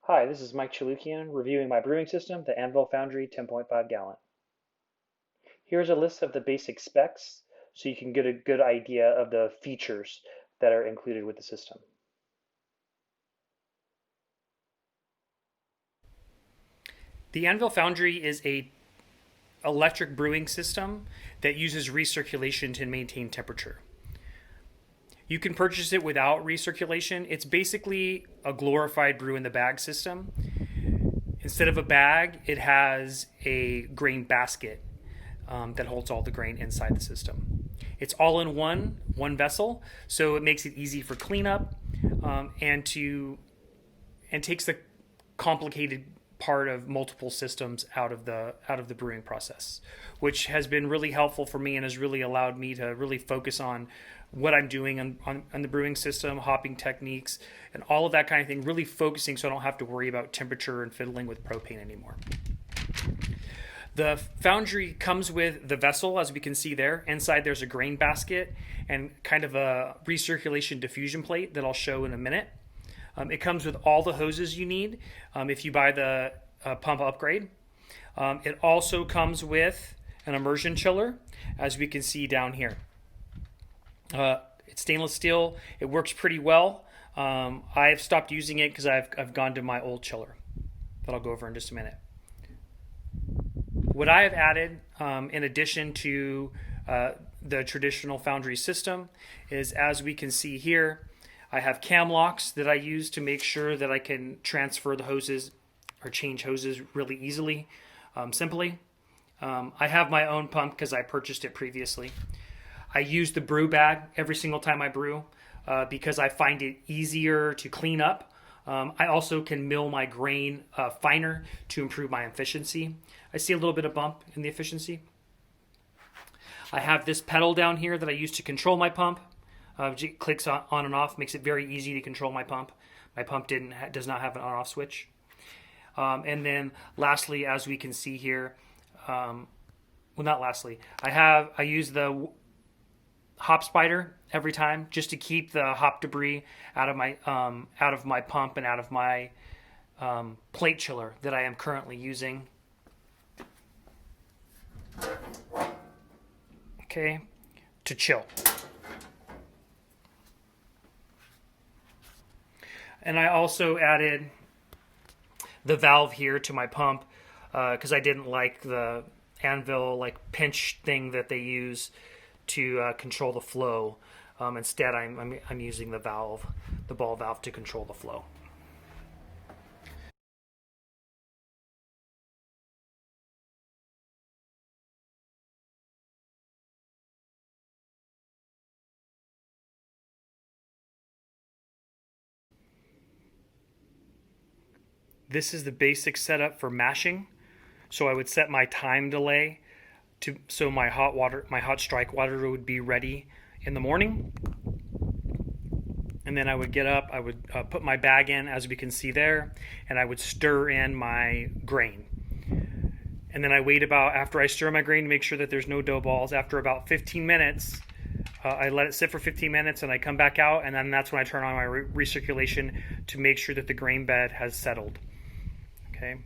Hi, this is Mike Chalukian reviewing my brewing system, the Anvil Foundry 10.5 gallon. Here's a list of the basic specs so you can get a good idea of the features that are included with the system. The Anvil Foundry is a electric brewing system that uses recirculation to maintain temperature. You can purchase it without recirculation. It's basically a glorified brew in the bag system. Instead of a bag, it has a grain basket that holds all the grain inside the system. It's all in one vessel, so it makes it easy for cleanup and takes the complicated part of multiple systems out of the brewing process, which has been really helpful for me and has really allowed me to really focus on what I'm doing on the brewing system, hopping techniques, and all of that kind of thing, really focusing so I don't have to worry about temperature and fiddling with propane anymore. The foundry comes with the vessel, as we can see there. Inside there's a grain basket and kind of a recirculation diffusion plate that I'll show in a minute. It comes with all the hoses you need if you buy the pump upgrade. It also comes with an immersion chiller, as we can see down here. It's stainless steel. It works pretty well. I've stopped using it because I've gone to my old chiller that I'll go over in just a minute. What I have added, in addition to the traditional foundry system, is, as we can see here, I have cam locks that I use to make sure that I can transfer the hoses or change hoses really easily, simply. I have my own pump because I purchased it previously. I use the brew bag every single time I brew because I find it easier to clean up. I also can mill my grain finer to improve my efficiency. I see a little bit of bump in the efficiency. I have this pedal down here that I use to control my pump. It clicks on and off, makes it very easy to control my pump. My pump does not have an on-off switch. And then lastly, as we can see here, not lastly, I use the hop spider every time just to keep the hop debris out of my pump and out of my plate chiller that I am currently using. Okay, to chill. And I also added the valve here to my pump because I didn't like the Anvil pinch thing that they use to control the flow. Instead, I'm using the ball valve to control the flow. This is the basic setup for mashing. So I would set my time delay so my hot strike water would be ready in the morning. And then I would get up, I would put my bag in, as we can see there, and I would stir in my grain. And then I wait after I stir my grain to make sure that there's no dough balls. After about 15 minutes, I let it sit for 15 minutes and I come back out, and then that's when I turn on my recirculation to make sure that the grain bed has settled. Okay.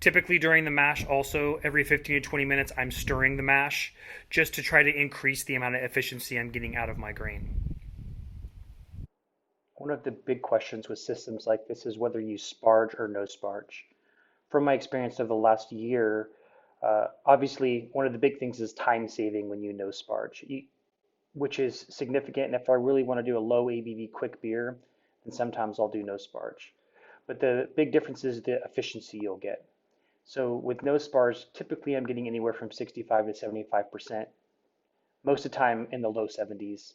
Typically during the mash, also every 15 to 20 minutes, I'm stirring the mash just to try to increase the amount of efficiency I'm getting out of my grain. One of the big questions with systems like this is whether you sparge or no sparge. From my experience of the last year, obviously one of the big things is time saving when you no sparge, which is significant. And if I really want to do a low ABV quick beer, then sometimes I'll do no sparge. But the big difference is the efficiency you'll get. So with no sparge, typically I'm getting anywhere from 65 to 75%, most of the time in the low 70s,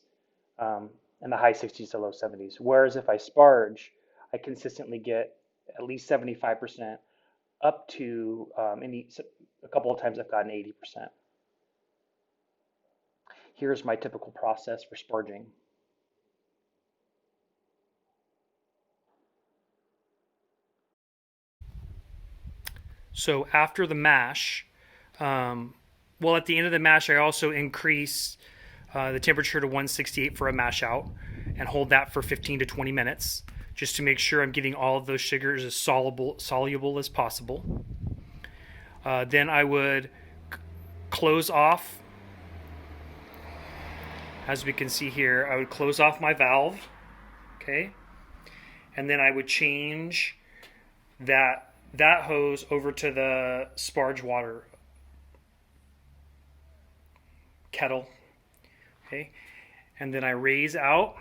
in the high 60s to low 70s. Whereas if I sparge, I consistently get at least 75%, up to a couple of times I've gotten 80%. Here's my typical process for sparging. So after the mash, at the end of the mash, I also increase the temperature to 168 for a mash out and hold that for 15 to 20 minutes just to make sure I'm getting all of those sugars as soluble as possible. Then I would close off, as we can see here, I would close off my valve, okay? And then I would change that hose over to the sparge water kettle, okay? And then I raise out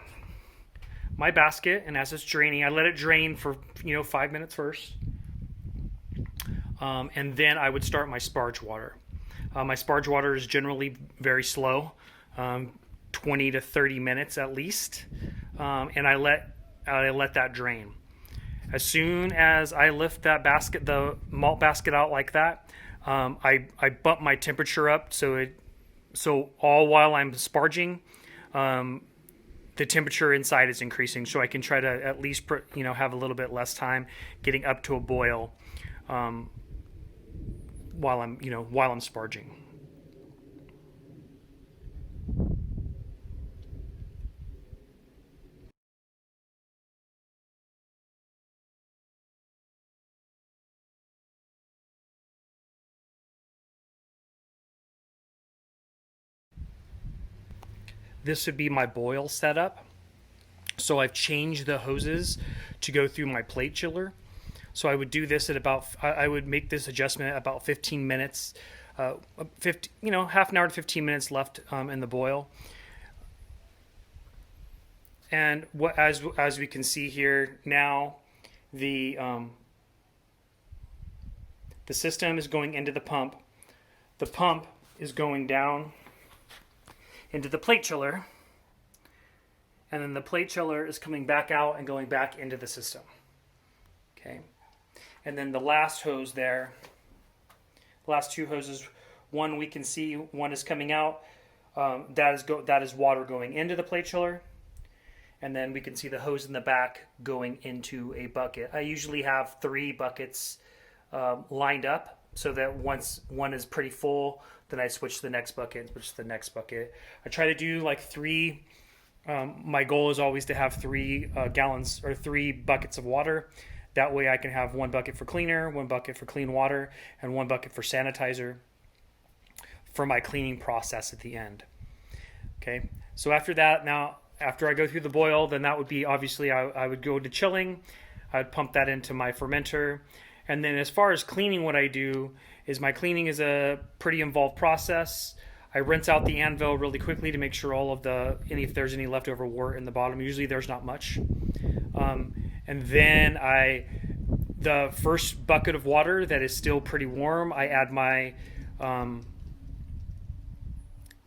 my basket, and as it's draining, I let it drain for 5 minutes first, and then I would start my sparge water. My sparge water is generally very slow, 20 to 30 minutes at least, and I let that drain. As soon as I lift that basket, the malt basket out like that, I bump my temperature up so all while I'm sparging, the temperature inside is increasing, so I can try to at least have a little bit less time getting up to a boil while I'm sparging. This would be my boil setup. So I've changed the hoses to go through my plate chiller. So I would do this at I would make this adjustment at about 15 minutes, half an hour to 15 minutes left in the boil. And as we can see here now, the system is going into the pump. The pump is going down into the plate chiller, and then the plate chiller is coming back out and going back into the system. Okay, and then the last hose there, the last two hoses, one we can see, one is coming out. That is water going into the plate chiller, and then we can see the hose in the back going into a bucket. I usually have 3 buckets lined up, so that once one is pretty full, then I switch to the next bucket, I try to do like 3. My goal is always to have 3 gallons or 3 buckets of water. That way I can have 1 bucket for cleaner, 1 bucket for clean water, and 1 bucket for sanitizer for my cleaning process at the end. Okay, so after that, after I go through the boil, then that would be obviously I would go to chilling. I would pump that into my fermenter. And then as far as cleaning, what I do is my cleaning is a pretty involved process. I rinse out the Anvil really quickly to make sure if there's any leftover wort in the bottom. Usually there's not much. And then the first bucket of water that is still pretty warm, I add my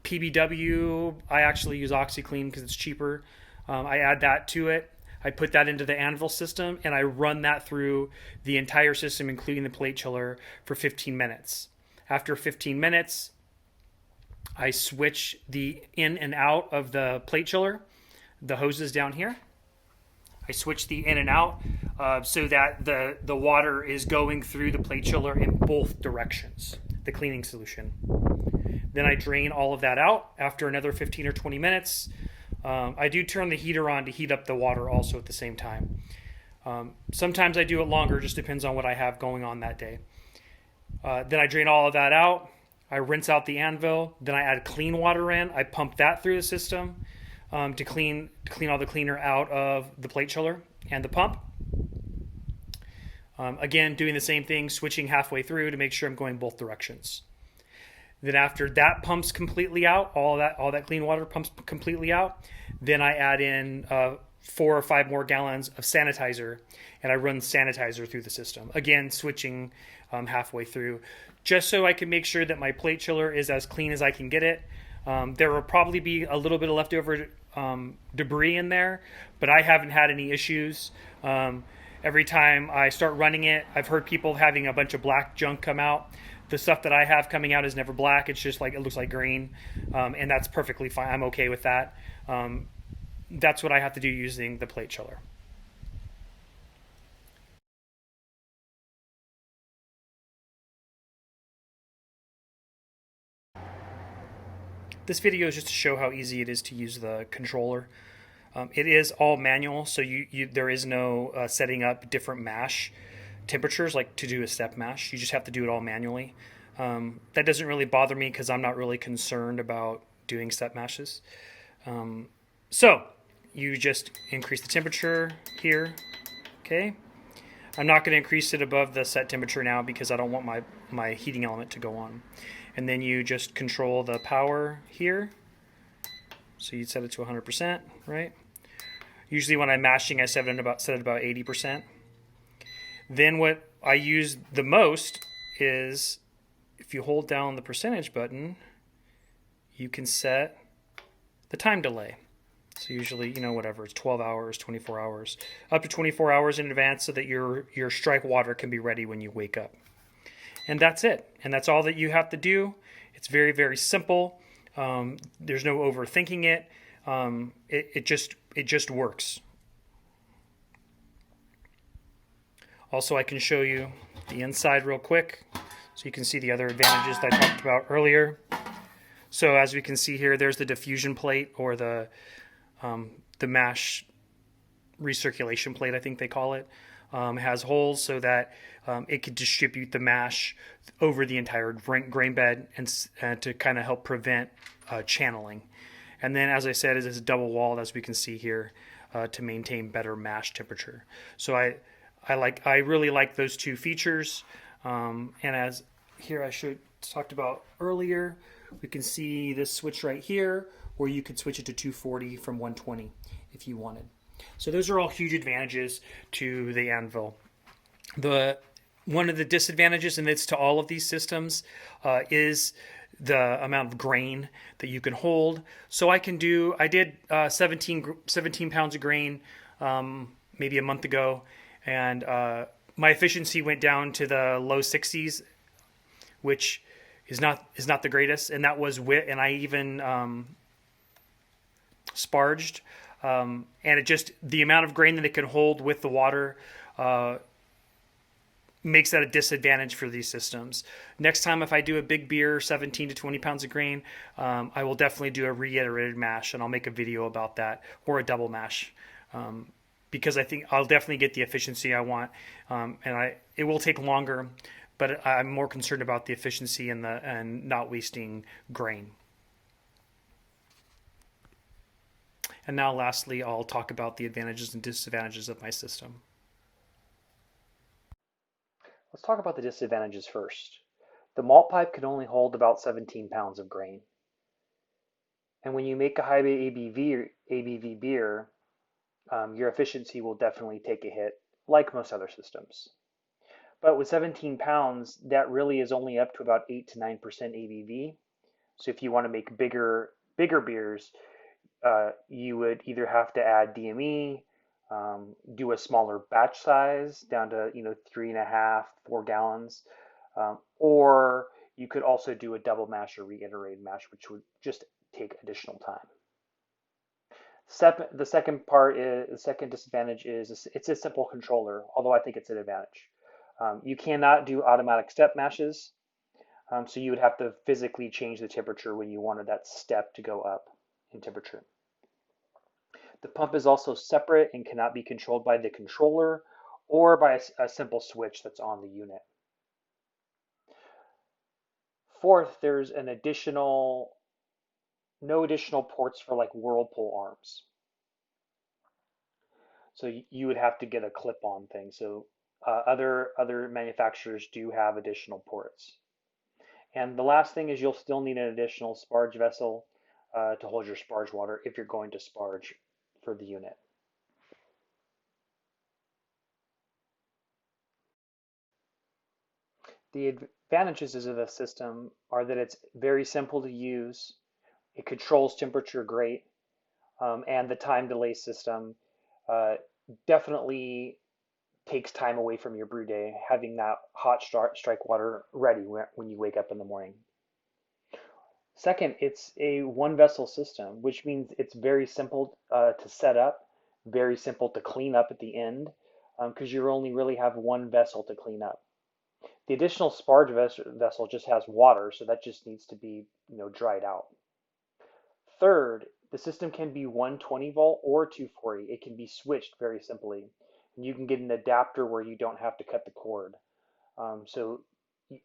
PBW. I actually use OxyClean because it's cheaper. I add that to it. I put that into the Anvil system, and I run that through the entire system, including the plate chiller, for 15 minutes. After 15 minutes, I switch the in and out of the plate chiller, the hoses down here. I switch the in and out so that the water is going through the plate chiller in both directions, the cleaning solution. Then I drain all of that out after another 15 or 20 minutes. I do turn the heater on to heat up the water also at the same time. Sometimes I do it longer, just depends on what I have going on that day. Then I drain all of that out. I rinse out the Anvil. Then I add clean water in. I pump that through the system to clean all the cleaner out of the plate chiller and the pump. Again, doing the same thing, switching halfway through to make sure I'm going both directions. Then after that pumps completely out, all that clean water pumps completely out, then I add in 4 or 5 more gallons of sanitizer, and I run sanitizer through the system. Again, switching halfway through, just so I can make sure that my plate chiller is as clean as I can get it. There will probably be a little bit of leftover debris in there, but I haven't had any issues. Every time I start running it, I've heard people having a bunch of black junk come out. The stuff that I have coming out is never black. It's just it looks like green, and that's perfectly fine. I'm okay with that. That's what I have to do using the plate chiller. This video is just to show how easy it is to use the controller. It is all manual, so there is no setting up different mash temperatures like to do a step mash. You just have to do it all manually. That doesn't really bother me because I'm not really concerned about doing step mashes. So you just increase the temperature here. Okay. I'm not going to increase it above the set temperature now because I don't want my heating element to go on. And then you just control the power here. So you'd set it to 100%, right? Usually when I'm mashing, I set it about 80%. Then what I use the most is if you hold down the percentage button, you can set the time delay. So usually, whatever, it's 12 hours, 24 hours, up to 24 hours in advance so that your strike water can be ready when you wake up. And that's it. And that's all that you have to do. It's very, very simple. There's no overthinking it. It just works. Also, I can show you the inside real quick so you can see the other advantages that I talked about earlier. So as we can see here, there's the diffusion plate, or the mash recirculation plate, I think they call it. Has holes so that it could distribute the mash over the entire grain bed and to kind of help prevent channeling. And then, as I said, it is double walled, as we can see here, to maintain better mash temperature. So I really like those two features. And as here I talked about earlier, we can see this switch right here, where you could switch it to 240 from 120 if you wanted. So those are all huge advantages to the Anvil. One of the disadvantages, and it's to all of these systems, is the amount of grain that you can hold. So I did 17 pounds of grain maybe a month ago, and my efficiency went down to the low 60s, which is not the greatest. And that was and I even sparged, and the amount of grain that it can hold with the water makes that a disadvantage for these systems. Next time, if I do a big beer, 17 to 20 pounds of grain, I will definitely do a reiterated mash, and I'll make a video about that, or a double mash, because I think I'll definitely get the efficiency I want, and it will take longer, but I'm more concerned about the efficiency and not wasting grain. And now lastly, I'll talk about the advantages and disadvantages of my system. Let's talk about the disadvantages first. The malt pipe can only hold about 17 pounds of grain. And when you make a high ABV beer, your efficiency will definitely take a hit, like most other systems. But with 17 pounds, that really is only up to about 8 to 9% ABV. So if you want to make bigger beers, you would either have to add DME, do a smaller batch size down to 3.5, 4 gallons, or you could also do a double mash or reiterated mash, which would just take additional time. The second disadvantage is it's a simple controller, although I think it's an advantage. You cannot do automatic step mashes, so you would have to physically change the temperature when you wanted that step to go up in temperature. The pump is also separate and cannot be controlled by the controller or by a simple switch that's on the unit. Fourth, there's no additional ports for like whirlpool arms. So you would have to get a clip-on thing. So other manufacturers do have additional ports. And the last thing is you'll still need an additional sparge vessel to hold your sparge water if you're going to sparge for the unit. The advantages of the system are that it's very simple to use, it controls temperature great, and the time delay system definitely takes time away from your brew day, having that hot strike water ready when you wake up in the morning. Second, it's a one vessel system, which means it's very simple to set up, very simple to clean up at the end, because you only really have one vessel to clean up. The additional sparge vessel just has water, so that just needs to be dried out. Third, The system can be 120 volt or 240. It can be switched very simply. And you can get an adapter where you don't have to cut the cord. So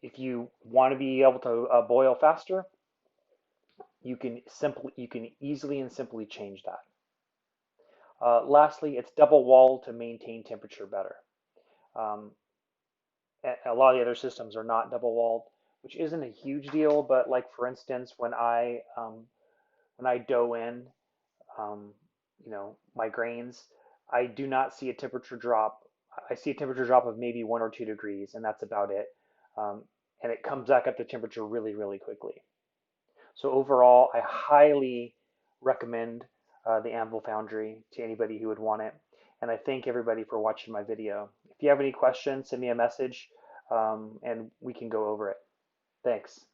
if you want to be able to boil faster, you can easily and simply change that. Lastly, it's double walled to maintain temperature better. Um, a lot of the other systems are not double walled, which isn't a huge deal. But like for instance, when I dough in, um, my grains, I do not see a temperature drop. I see a temperature drop of maybe 1 or 2 degrees, and that's about it. Um, and it comes back up to temperature really, really quickly. So overall, I highly recommend the Anvil Foundry to anybody who would want it. And I thank everybody for watching my video. If you have any questions, send me a message and we can go over it. Thanks.